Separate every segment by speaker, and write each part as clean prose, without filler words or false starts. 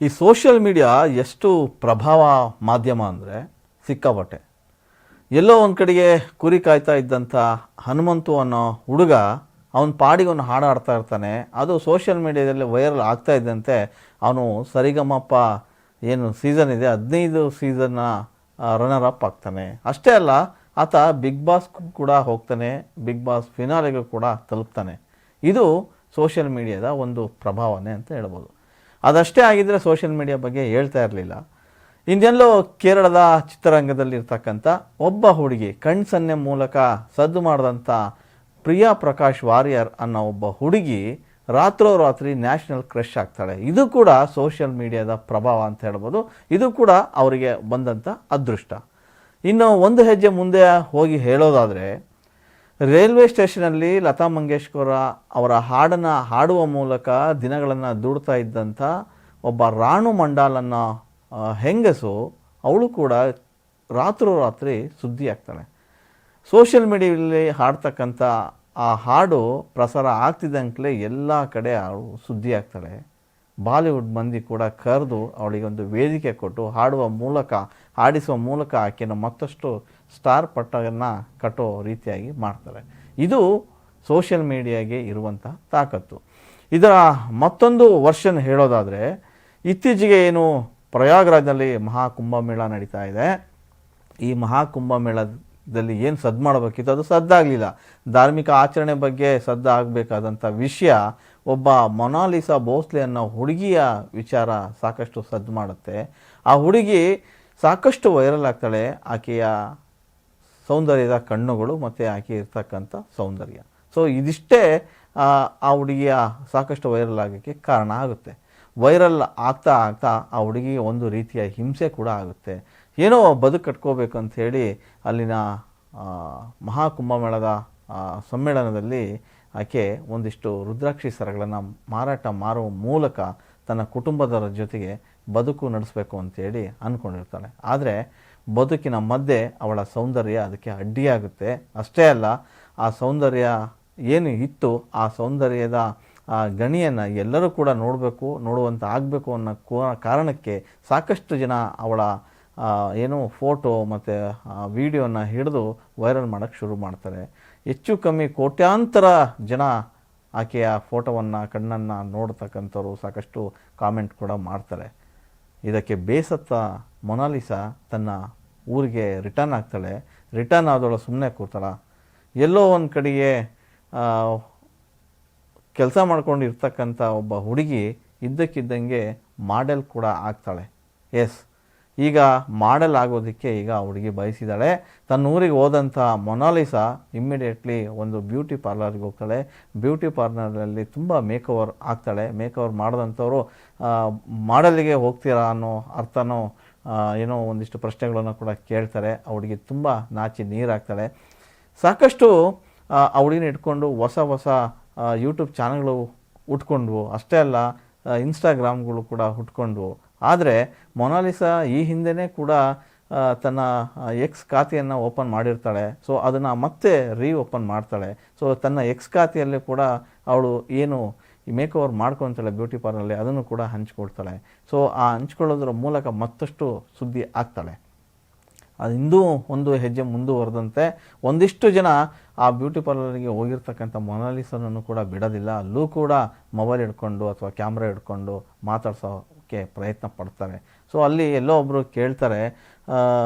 Speaker 1: ಈ social media ಎಷ್ಟು ಪ್ರಭಾವ ಮಾಧ್ಯಮ ಅಂದರೆ ಸಿಕ್ಕಾಪಟ್ಟೆ. ಎಲ್ಲೋ ಒಂದು ಕಡೆಗೆ ಕುರಿ ಕಾಯ್ತಾ ಇದ್ದಂಥ ಹನುಮಂತು ಅನ್ನೋ ಹುಡುಗ ಅವನ ಪಾಡಿಗೆ ಒಂದು ಹಾಡು ಆಡ್ತಾ ಇರ್ತಾನೆ. ಅದು ಸೋಷಿಯಲ್ ಮೀಡಿಯಾದಲ್ಲಿ ವೈರಲ್ ಆಗ್ತಾ ಇದ್ದಂತೆ ಅವನು ಸರಿಗಮಪ್ಪ ಏನು ಸೀಸನ್ ಇದೆ 15 ಸೀಸನ್ನ ರನ್ನರ್ ಅಪ್ ಆಗ್ತಾನೆ. ಅಷ್ಟೇ ಅಲ್ಲ, ಆತ ಬಿಗ್ ಬಾಸ್ ಕೂಡ ಹೋಗ್ತಾನೆ, ಬಿಗ್ ಬಾಸ್ ಫಿನಾಲೆಗೂ ಕೂಡ ತಲುಪ್ತಾನೆ. ಇದು ಸೋಷಿಯಲ್ ಮೀಡಿಯಾದ ಒಂದು ಪ್ರಭಾವನೆ ಅಂತ ಹೇಳ್ಬೋದು. ಅದಷ್ಟೇ ಆಗಿದ್ದರೆ ಸೋಷಿಯಲ್ ಮೀಡಿಯಾ ಬಗ್ಗೆ ಹೇಳ್ತಾ ಇರಲಿಲ್ಲ. ಇನ್ನೆಲ್ಲೋ ಕೇರಳದ ಚಿತ್ರರಂಗದಲ್ಲಿರ್ತಕ್ಕಂಥ ಒಬ್ಬ ಹುಡುಗಿ ಕಣ್ಸನ್ನೆ ಮೂಲಕ ಸದ್ದು ಮಾಡಿದಂಥ ಪ್ರಿಯಾ ಪ್ರಕಾಶ್ ವಾರಿಯರ್ ಅನ್ನೋ ಒಬ್ಬ ಹುಡುಗಿ ರಾತ್ರೋರಾತ್ರಿ ನ್ಯಾಷನಲ್ ಕ್ರಶ್ ಆಗ್ತಾಳೆ. ಇದು ಕೂಡ ಸೋಷಿಯಲ್ ಮೀಡಿಯಾದ ಪ್ರಭಾವ ಅಂತ ಹೇಳ್ಬೋದು. ಇದು ಕೂಡ ಅವರಿಗೆ ಬಂದಂಥ ಅದೃಷ್ಟ. ಇನ್ನು ಒಂದು ಹೆಜ್ಜೆ ಮುಂದೆ ಹೋಗಿ ಹೇಳೋದಾದರೆ, ರೈಲ್ವೆ ಸ್ಟೇಷನಲ್ಲಿ ಲತಾ ಮಂಗೇಶ್ಕರ್ ಅವರ ಹಾಡನ್ನು ಹಾಡುವ ಮೂಲಕ ದಿನಗಳನ್ನು ದೂಡ್ತಾ ಇದ್ದಂಥ ಒಬ್ಬ ರಾಣು ಮಂಡಾಲ್ ಅನ್ನೋ ಹೆಂಗಸು, ಅವಳು ಕೂಡ ರಾತ್ರೋರಾತ್ರಿ ಸುದ್ದಿ ಆಗ್ತಾಳೆ. ಸೋಷಿಯಲ್ ಮೀಡಿಯಾದಲ್ಲಿ ಹಾಡ್ತಕ್ಕಂಥ ಆ ಹಾಡು ಪ್ರಸಾರ ಆಗ್ತಿದ್ದಂಕಲೇ ಎಲ್ಲ ಕಡೆ ಅವಳು ಸುದ್ದಿ ಆಗ್ತಾಳೆ. ಬಾಲಿವುಡ್ ಮಂದಿ ಕೂಡ ಕರೆದು ಅವಳಿಗೆ ಒಂದು ವೇದಿಕೆ ಕೊಟ್ಟು ಹಾಡಿಸುವ ಮೂಲಕ ಆಕೆಯನ್ನು ಮತ್ತಷ್ಟು ಸ್ಟಾರ್ ಪಟ್ಟವನ್ನು ಕಟ್ಟೋ ರೀತಿಯಾಗಿ ಮಾಡ್ತಾರೆ. ಇದು ಸೋಷಿಯಲ್ ಮೀಡಿಯಾಗೆ ಇರುವಂಥ ತಾಕತ್ತು. ಇದರ ಮತ್ತೊಂದು ವರ್ಷನ್ ಹೇಳೋದಾದರೆ, ಇತ್ತೀಚೆಗೆ ಏನು ಪ್ರಯಾಗ್ರಾಜ್ನಲ್ಲಿ ಮಹಾಕುಂಭಮೇಳ ನಡೀತಾ ಇದೆ. ಈ ಮಹಾಕುಂಭಮೇಳದಲ್ಲಿ ಏನು ಸದ್ದು ಮಾಡಬೇಕಿತ್ತು ಅದು ಸದ್ದಾಗಲಿಲ್ಲ. ಧಾರ್ಮಿಕ ಆಚರಣೆ ಬಗ್ಗೆ ಸದ್ದಾಗಬೇಕಾದಂಥ ವಿಷಯ ಒಬ್ಬ ಮೊನಾಲಿಸಾ ಭೋಸ್ಲೆ ಅನ್ನೋ ಹುಡುಗಿಯ ವಿಚಾರ ಸಾಕಷ್ಟು ಸದ್ದು ಮಾಡುತ್ತೆ. ಆ ಹುಡುಗಿ ಸಾಕಷ್ಟು ವೈರಲ್ ಆಗ್ತಾಳೆ. ಆಕೆಯ ಸೌಂದರ್ಯದ ಕಣ್ಣುಗಳು ಮತ್ತು ಆಕೆ ಇರ್ತಕ್ಕಂಥ ಸೌಂದರ್ಯ. ಸೊ ಇದಿಷ್ಟೇ ಆ ಹುಡುಗಿಯ ಸಾಕಷ್ಟು ವೈರಲ್ ಆಗೋಕ್ಕೆ ಕಾರಣ ಆಗುತ್ತೆ. ವೈರಲ್ ಆಗ್ತಾ ಆಗ್ತಾ ಆ ಹುಡುಗಿಗೆ ಒಂದು ರೀತಿಯ ಹಿಂಸೆ ಕೂಡ ಆಗುತ್ತೆ. ಏನೋ ಬದುಕು ಕಟ್ಕೋಬೇಕು ಅಂಥೇಳಿ ಅಲ್ಲಿನ ಮಹಾಕುಂಭಮೇಳದ ಸಮ್ಮೇಳನದಲ್ಲಿ ಆಕೆ ಒಂದಿಷ್ಟು ರುದ್ರಾಕ್ಷಿ ಸರಗಳನ್ನು ಮಾರುವ ಮೂಲಕ ತನ್ನ ಕುಟುಂಬದವರ ಜೊತೆಗೆ ಬದುಕು ನಡೆಸಬೇಕು ಅಂತೇಳಿ ಅಂದ್ಕೊಂಡಿರ್ತಾಳೆ. ಆದರೆ ಬದುಕಿನ ಮಧ್ಯೆ ಅವಳ ಸೌಂದರ್ಯ ಅದಕ್ಕೆ ಅಡ್ಡಿಯಾಗುತ್ತೆ. ಅಷ್ಟೇ ಅಲ್ಲ, ಆ ಸೌಂದರ್ಯ ಏನು ಇತ್ತು, ಆ ಸೌಂದರ್ಯದ ಗಣಿಯನ್ನು ಎಲ್ಲರೂ ಕೂಡ ನೋಡುವಂಥ ಆಗಬೇಕು ಅನ್ನೋ ಕಾರಣಕ್ಕೆ ಸಾಕಷ್ಟು ಜನ ಅವಳ ಏನೋ ಫೋಟೋ ಮತ್ತು ವಿಡಿಯೋನ ಹಿಡಿದು ವೈರಲ್ ಮಾಡೋಕ್ಕೆ ಶುರು ಮಾಡ್ತಾರೆ. ಹೆಚ್ಚು ಕಮ್ಮಿ ಕೋಟ್ಯಾಂತರ ಜನ ಆಕೆಯ ಫೋಟೋವನ್ನು ಕಣ್ಣನ್ನು ನೋಡ್ತಕ್ಕಂಥವ್ರು ಸಾಕಷ್ಟು ಕಾಮೆಂಟ್ ಕೂಡ ಮಾಡ್ತಾರೆ. ಇದಕ್ಕೆ ಬೇಸತ್ತ ಮೊನಾಲಿಸಾ ತನ್ನ ಊರಿಗೆ ರಿಟರ್ನ್ ಆಗ್ತಾಳೆ. ರಿಟರ್ನ್ ಆದವಳು ಸುಮ್ಮನೆ ಕೂತಾಳ. ಎಲ್ಲೋ ಒಂದು ಕಡೆಗೆ ಕೆಲಸ ಮಾಡ್ಕೊಂಡಿರ್ತಕ್ಕಂಥ ಒಬ್ಬ ಹುಡುಗಿ ಇದ್ದಕ್ಕಿದ್ದಂಗೆ ಮಾಡೆಲ್ ಕೂಡ ಆಗ್ತಾಳೆ. ಎಸ್, ಈಗ ಮಾಡೆಲ್ ಆಗೋದಕ್ಕೆ ಈಗ ಹುಡುಗಿ ಬಯಸಿದ್ದಾಳೆ. ತನ್ನ ಊರಿಗೆ ಹೋದಂಥ ಮೊನಾಲಿಸಾ ಇಮ್ಮಿಡಿಯೇಟ್ಲಿ ಒಂದು ಬ್ಯೂಟಿ ಪಾರ್ಲರ್ಗೆ ಹೋಗ್ತಾಳೆ. ಬ್ಯೂಟಿ ಪಾರ್ಲರಲ್ಲಿ ತುಂಬ ಮೇಕಓವರ್ ಆಗ್ತಾಳೆ. ಮೇಕಓವರ್ ಮಾಡಿದಂಥವ್ರು ಮಾಡೆಲ್ಗೆ ಹೋಗ್ತೀರಾ ಅನ್ನೋ ಅರ್ಥನೋ ಏನೋ ಒಂದಿಷ್ಟು ಪ್ರಶ್ನೆಗಳನ್ನು ಕೂಡ ಕೇಳ್ತಾರೆ. ಆ ಹುಡುಗಿ ತುಂಬ ನಾಚಿ ನೀರಾಗ್ತಾಳೆ. ಸಾಕಷ್ಟು ಆ ಹುಡುಗಿನ ಇಟ್ಕೊಂಡು ಹೊಸ ಯೂಟ್ಯೂಬ್ ಚಾನಲ್ಗಳು ಹುಟ್ಕೊಂಡ್ವು. ಅಷ್ಟೇ ಅಲ್ಲ, ಇನ್ಸ್ಟಾಗ್ರಾಮ್ಗಳು ಕೂಡ ಹುಟ್ಕೊಂಡ್ವು. ಆದರೆ ಮೊನಾಲಿಸಾ ಈ ಹಿಂದೆನೇ ಕೂಡ ತನ್ನ ಎಕ್ಸ್ ಖಾತೆಯನ್ನು ಓಪನ್ ಮಾಡಿರ್ತಾಳೆ. ಸೊ ಅದನ್ನು ಮತ್ತೆ ಓಪನ್ ಮಾಡ್ತಾಳೆ. ಸೊ ತನ್ನ ಎಕ್ಸ್ ಖಾತೆಯಲ್ಲಿ ಕೂಡ ಅವಳು ಏನು ಈ ಮೇಕಓವರ್ ಮಾಡ್ಕೊತಾಳೆ ಬ್ಯೂಟಿ ಪಾರ್ಲರಲ್ಲಿ, ಅದನ್ನು ಕೂಡ ಹಂಚ್ಕೊಳ್ತಾಳೆ. ಸೊ ಆ ಹಂಚ್ಕೊಳ್ಳೋದ್ರ ಮೂಲಕ ಮತ್ತಷ್ಟು ಸುದ್ದಿ ಆಗ್ತಾಳೆ. ಅದು ಇನ್ನೂ ಒಂದು ಹೆಜ್ಜೆ ಮುಂದುವರೆದಂತೆ ಒಂದಿಷ್ಟು ಜನ ಆ ಬ್ಯೂಟಿ ಪಾರ್ಲರ್ಗೆ ಹೋಗಿರ್ತಕ್ಕಂಥ ಮೊನಾಲಿಸನನ್ನು ಕೂಡ ಬಿಡೋದಿಲ್ಲ. ಅಲ್ಲೂ ಕೂಡ ಮೊಬೈಲ್ ಹಿಡ್ಕೊಂಡು ಅಥವಾ ಕ್ಯಾಮ್ರಾ ಹಿಡ್ಕೊಂಡು ಮಾತಾಡ್ಸೋಕ್ಕೆ ಪ್ರಯತ್ನ ಪಡ್ತಾರೆ. ಸೊ ಅಲ್ಲಿ ಎಲ್ಲೋ ಒಬ್ಬರು ಕೇಳ್ತಾರೆ,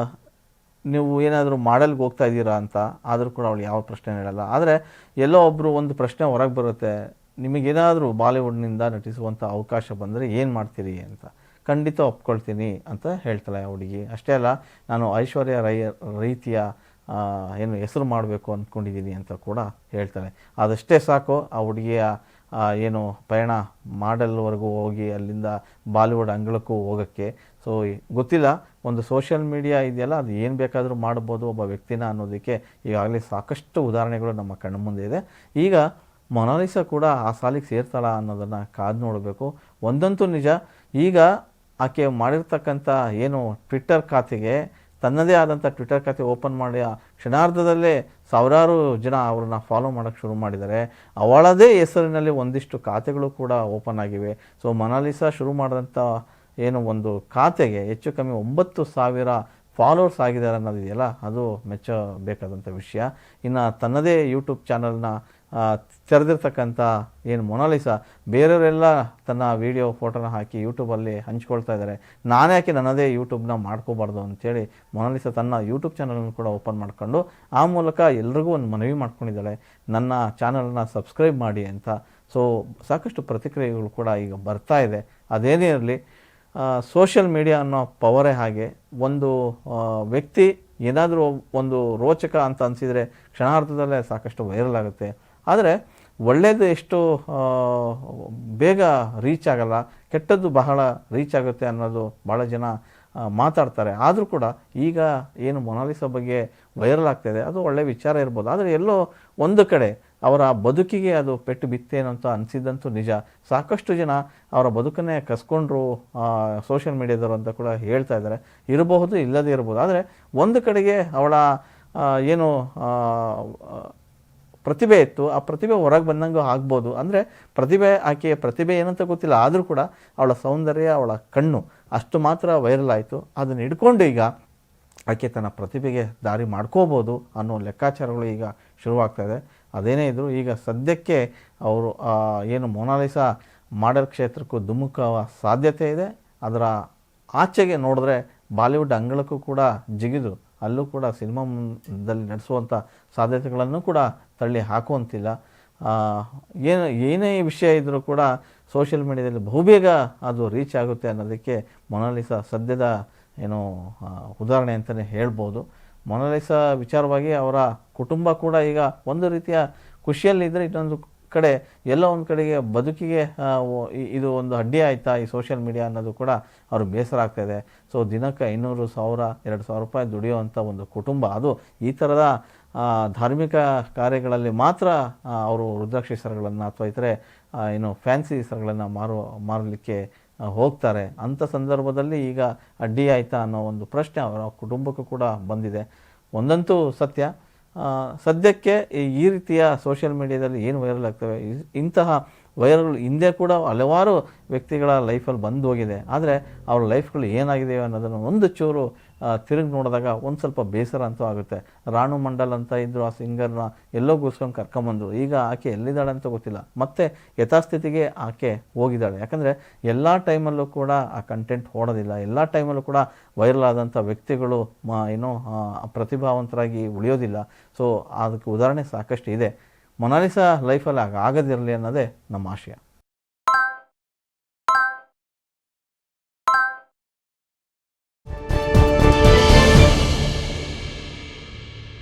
Speaker 1: ನೀವು ಏನಾದರೂ ಮಾಡೆಲ್ಗೆ ಹೋಗ್ತಾ ಇದ್ದೀರಾ ಅಂತ. ಆದರೂ ಕೂಡ ಅವಳು ಯಾವ ಪ್ರಶ್ನೆ ಹೇಳಲ್ಲ. ಆದರೆ ಎಲ್ಲೋ ಒಬ್ಬರು ಒಂದು ಪ್ರಶ್ನೆ ಹೊರಗೆ ಬರುತ್ತೆ, ನಿಮಗೇನಾದರೂ ಬಾಲಿವುಡ್ನಿಂದ ನಟಿಸುವಂಥ ಅವಕಾಶ ಬಂದರೆ ಏನು ಮಾಡ್ತೀರಿ ಅಂತ. ಖಂಡಿತ ಒಪ್ಕೊಳ್ತೀನಿ ಅಂತ ಹೇಳ್ತಾಳೆ ಆ ಹುಡುಗಿ. ಅಷ್ಟೇ ಅಲ್ಲ, ನಾನು ಐಶ್ವರ್ಯ ರೀತಿಯ ಏನು ಹೆಸರು ಮಾಡಬೇಕು ಅಂದ್ಕೊಂಡಿದ್ದೀನಿ ಅಂತ ಕೂಡ ಹೇಳ್ತಾಳೆ. ಅದಷ್ಟೇ ಸಾಕು ಆ ಹುಡುಗಿಯ ಏನು ಪಯಣ ಮಾಡೆಲ್ವರೆಗೂ ಹೋಗಿ ಅಲ್ಲಿಂದ ಬಾಲಿವುಡ್ ಅಂಗಳಕ್ಕೂ ಹೋಗೋಕ್ಕೆ. ಸೊ ಗೊತ್ತಿಲ್ಲ, ಒಂದು ಸೋಷಿಯಲ್ ಮೀಡಿಯಾ ಇದೆಯಲ್ಲ, ಅದು ಏನು ಬೇಕಾದರೂ ಮಾಡ್ಬೋದು ಒಬ್ಬ ವ್ಯಕ್ತಿನ ಅನ್ನೋದಕ್ಕೆ ಈಗಾಗಲೇ ಸಾಕಷ್ಟು ಉದಾಹರಣೆಗಳು ನಮ್ಮ ಕಣ್ಣು ಮುಂದೆ ಇದೆ. ಈಗ ಮೊನಾಲಿಸಾ ಕೂಡ ಆ ಸಾಲಿಗೆ ಸೇರ್ತಾಳ ಅನ್ನೋದನ್ನು ಕಾದು ನೋಡಬೇಕು. ಒಂದಂತೂ ನಿಜ, ಈಗ ಆಕೆ ಮಾಡಿರ್ತಕ್ಕಂಥ ಏನು ಟ್ವಿಟ್ಟರ್ ಖಾತೆಗೆ ತನ್ನದೇ ಆದಂಥ ಟ್ವಿಟ್ಟರ್ ಖಾತೆ ಓಪನ್ ಮಾಡಿ ಕ್ಷಣಾರ್ಧದಲ್ಲೇ ಸಾವಿರಾರು ಜನ ಅವ್ರನ್ನ ಫಾಲೋ ಮಾಡೋಕ್ಕೆ ಶುರು ಮಾಡಿದ್ದಾರೆ. ಅವಳದೇ ಹೆಸರಿನಲ್ಲಿ ಒಂದಿಷ್ಟು ಖಾತೆಗಳು ಕೂಡ ಓಪನ್ ಆಗಿವೆ. ಸೊ ಮೊನಾಲಿಸಾ ಶುರು ಮಾಡಿದಂಥ ಏನು ಒಂದು ಖಾತೆಗೆ ಹೆಚ್ಚು ಕಮ್ಮಿ 9,000 ಫಾಲೋವರ್ಸ್ ಆಗಿದ್ದಾರೆ ಅನ್ನೋದಿದೆಯಲ್ಲ, ಅದು ಮೆಚ್ಚಬೇಕಾದಂಥ ವಿಷಯ. ಇನ್ನು ತನ್ನದೇ ಯೂಟ್ಯೂಬ್ ಚಾನಲ್ನ ತೆರೆದಿರ್ತಕ್ಕಂಥ ಏನು ಮೊನಾಲಿಸಾ, ಬೇರೆಯವರೆಲ್ಲ ತನ್ನ ವಿಡಿಯೋ ಫೋಟೋನ ಹಾಕಿ ಯೂಟ್ಯೂಬಲ್ಲಿ ಹಂಚ್ಕೊಳ್ತಾ ಇದ್ದಾರೆ, ನಾನ್ಯಾಕೆ ನನ್ನದೇ ಯೂಟ್ಯೂಬ್ನ ಮಾಡ್ಕೋಬಾರ್ದು ಅಂತೇಳಿ ಮೊನಾಲಿಸಾ ತನ್ನ ಯೂಟ್ಯೂಬ್ ಚಾನಲನ್ನು ಕೂಡ ಓಪನ್ ಮಾಡ್ಕೊಂಡು ಆ ಮೂಲಕ ಎಲ್ರಿಗೂ ಒಂದು ಮನವಿ ಮಾಡ್ಕೊಂಡಿದ್ದಾಳೆ, ನನ್ನ ಚಾನಲ್ನ ಸಬ್ಸ್ಕ್ರೈಬ್ ಮಾಡಿ ಅಂತ. ಸೊ ಸಾಕಷ್ಟು ಪ್ರತಿಕ್ರಿಯೆಗಳು ಕೂಡ ಈಗ ಬರ್ತಾ ಇದೆ. ಅದೇನೇ ಇರಲಿ, ಸೋಷಿಯಲ್ ಮೀಡಿಯಾ ಅನ್ನೋ ಪವರೇ ಹಾಗೆ. ಒಂದು ವ್ಯಕ್ತಿ ಏನಾದರೂ ಒಂದು ರೋಚಕ ಅಂತ ಅನಿಸಿದರೆ ಕ್ಷಣಾರ್ಧದಲ್ಲೇ ಸಾಕಷ್ಟು ವೈರಲ್ ಆಗುತ್ತೆ. ಆದರೆ ಒಳ್ಳೆಯದು ಎಷ್ಟು ಬೇಗ ರೀಚ್ ಆಗಲ್ಲ, ಕೆಟ್ಟದ್ದು ಬಹಳ ರೀಚ್ ಆಗುತ್ತೆ ಅನ್ನೋದು ಭಾಳ ಜನ ಮಾತಾಡ್ತಾರೆ. ಆದರೂ ಕೂಡ ಈಗ ಏನು ಮೊನಾಲಿಸಾ ಬಗ್ಗೆ ವೈರಲ್ ಆಗ್ತಾಯಿದೆ ಅದು ಒಳ್ಳೆಯ ವಿಚಾರ ಇರ್ಬೋದು. ಆದರೆ ಎಲ್ಲೋ ಒಂದು ಕಡೆ ಅವರ ಬದುಕಿಗೆ ಅದು ಪೆಟ್ಟು ಬಿತ್ತೇನೋ ಅಂತ ಅನಿಸಿದ್ದಂತೂ ನಿಜ. ಸಾಕಷ್ಟು ಜನ ಅವರ ಬದುಕನ್ನೇ ಕಸ್ಕೊಂಡ್ರು ಸೋಷಿಯಲ್ ಮೀಡಿಯಾದವರು ಅಂತ ಕೂಡ ಹೇಳ್ತಾ ಇದ್ದಾರೆ. ಇರಬಹುದು, ಇಲ್ಲದೇ ಇರ್ಬೋದು. ಆದರೆ ಒಂದು ಕಡೆಗೆ ಅವಳ ಏನು ಪ್ರತಿಭೆ ಇತ್ತು, ಆ ಪ್ರತಿಭೆ ಹೊರಗೆ ಬಂದಂಗೂ ಆಗ್ಬೋದು. ಅಂದರೆ ಆಕೆಯ ಪ್ರತಿಭೆ ಏನಂತ ಗೊತ್ತಿಲ್ಲ, ಆದರೂ ಕೂಡ ಅವಳ ಸೌಂದರ್ಯ, ಅವಳ ಕಣ್ಣು ಅಷ್ಟು ಮಾತ್ರ ವೈರಲ್ ಆಯಿತು. ಅದನ್ನು ಹಿಡ್ಕೊಂಡು ಈಗ ಆಕೆ ತನ್ನ ಪ್ರತಿಭೆಗೆ ದಾರಿ ಮಾಡ್ಕೋಬೋದು ಅನ್ನೋ ಲೆಕ್ಕಾಚಾರಗಳು ಈಗ ಶುರುವಾಗ್ತಾಯಿದೆ. ಅದೇನೇ ಇದ್ದರೂ ಈಗ ಸದ್ಯಕ್ಕೆ ಅವರು ಏನು ಮೊನಾಲಿಸಾ ಮಾಡೆಲ್ ಕ್ಷೇತ್ರಕ್ಕೂ ಧುಮುಕುವ ಸಾಧ್ಯತೆ ಇದೆ. ಅದರ ಆಚೆಗೆ ನೋಡಿದ್ರೆ ಬಾಲಿವುಡ್ ಅಂಗಳಕ್ಕೂ ಕೂಡ ಜಿಗಿದು ಅಲ್ಲೂ ಕೂಡ ಸಿನಿಮಾದಲ್ಲಿ ನಡೆಸುವಂಥ ಸಾಧ್ಯತೆಗಳನ್ನು ಕೂಡ ತಳ್ಳಿ ಹಾಕುವಂತಿಲ್ಲ. ಏನೇ ವಿಷಯ ಇದ್ದರೂ ಕೂಡ ಸೋಷಿಯಲ್ ಮೀಡಿಯಾದಲ್ಲಿ ಬಹುಬೇಗ ಅದು ರೀಚ್ ಆಗುತ್ತೆ ಅನ್ನೋದಕ್ಕೆ ಮೊನಾಲಿಸಾ ಸದ್ಯದ ಏನು ಉದಾಹರಣೆ ಅಂತಲೇ ಹೇಳ್ಬೋದು. ಮೊನಾಲಿಸಾ ವಿಚಾರವಾಗಿ ಅವರ ಕುಟುಂಬ ಕೂಡ ಈಗ ಒಂದು ರೀತಿಯ ಖುಷಿಯಲ್ಲಿದ್ದರೆ, ಇನ್ನೊಂದು ಕಡೆ ಎಲ್ಲ ಒಂದು ಕಡೆಗೆ ಬದುಕಿಗೆ ಇದು ಒಂದು ಅಡ್ಡಿ ಆಯಿತಾ ಈ ಸೋಷಿಯಲ್ ಮೀಡಿಯಾ ಅನ್ನೋದು ಕೂಡ ಅವ್ರಿಗೆ ಬೇಸರ ಆಗ್ತಾಯಿದೆ. ಸೊ ದಿನಕ್ಕೆ 500, 1000, 2000 ರೂಪಾಯಿ ದುಡಿಯುವಂಥ ಒಂದು ಕುಟುಂಬ, ಅದು ಈ ಥರದ ಧಾರ್ಮಿಕ ಕಾರ್ಯಗಳಲ್ಲಿ ಮಾತ್ರ ಅವರು ರುದ್ರಾಕ್ಷಿ ಸರಗಳನ್ನು ಅಥವಾ ಇತರೆ ಏನು ಫ್ಯಾನ್ಸಿ ಸರಗಳನ್ನು ಮಾರಲಿಕ್ಕೆ ಹೋಗ್ತಾರೆ. ಅಂಥ ಸಂದರ್ಭದಲ್ಲಿ ಈಗ ಅಡ್ಡಿ ಆಯಿತಾ ಅನ್ನೋ ಒಂದು ಪ್ರಶ್ನೆ ಅವರ ಕುಟುಂಬಕ್ಕೂ ಕೂಡ ಬಂದಿದೆ. ಒಂದಂತೂ ಸತ್ಯ, ಸದ್ಯಕ್ಕೆ ಈ ರೀತಿಯ ಸೋಷಿಯಲ್ ಮೀಡಿಯಾದಲ್ಲಿ ಏನು ವೈರಲ್ ಆಗ್ತವೆ, ಇಂತಹ ವೈರಲ್ಗಳು ಹಿಂದೆ ಕೂಡ ಹಲವಾರು ವ್ಯಕ್ತಿಗಳ ಲೈಫಲ್ಲಿ ಬಂದು ಹೋಗಿದೆ. ಆದರೆ ಅವ್ರ ಲೈಫ್ಗಳು ಏನಾಗಿದೆ ಅನ್ನೋದನ್ನು ಒಂದು ಚೂರು ತಿರುಗಿ ನೋಡಿದಾಗ ಒಂದು ಸ್ವಲ್ಪ ಬೇಸರ ಅಂತೂ ಆಗುತ್ತೆ. ರಾಣು ಮಂಡಲ್ ಅಂತ ಇದ್ದರು, ಆ ಸಿಂಗರ್ನ ಎಲ್ಲೋ ಕೂರಿಸ್ಕೊಂಡು ಕರ್ಕೊಂಬಂದರು. ಈಗ ಆಕೆ ಎಲ್ಲಿದ್ದಾಳೆ ಅಂತ ಗೊತ್ತಿಲ್ಲ. ಮತ್ತೆ ಯಥಾಸ್ಥಿತಿಗೆ ಆಕೆ ಹೋಗಿದ್ದಾಳೆ. ಯಾಕಂದರೆ ಎಲ್ಲ ಟೈಮಲ್ಲೂ ಕೂಡ ಆ ಕಂಟೆಂಟ್ ಓಡೋದಿಲ್ಲ. ಎಲ್ಲ ಟೈಮಲ್ಲೂ ಕೂಡ ವೈರಲ್ ಆದಂಥ ವ್ಯಕ್ತಿಗಳು ಪ್ರತಿಭಾವಂತರಾಗಿ ಉಳಿಯೋದಿಲ್ಲ. ಸೊ ಅದಕ್ಕೆ ಉದಾಹರಣೆ ಸಾಕಷ್ಟು ಇದೆ. ಮೊನಾಲಿಸಾ ಲೈಫಲ್ಲಿ ಆಗದಿರಲಿ ಅನ್ನೋದೇ ನಮ್ಮ ಆಶಯ.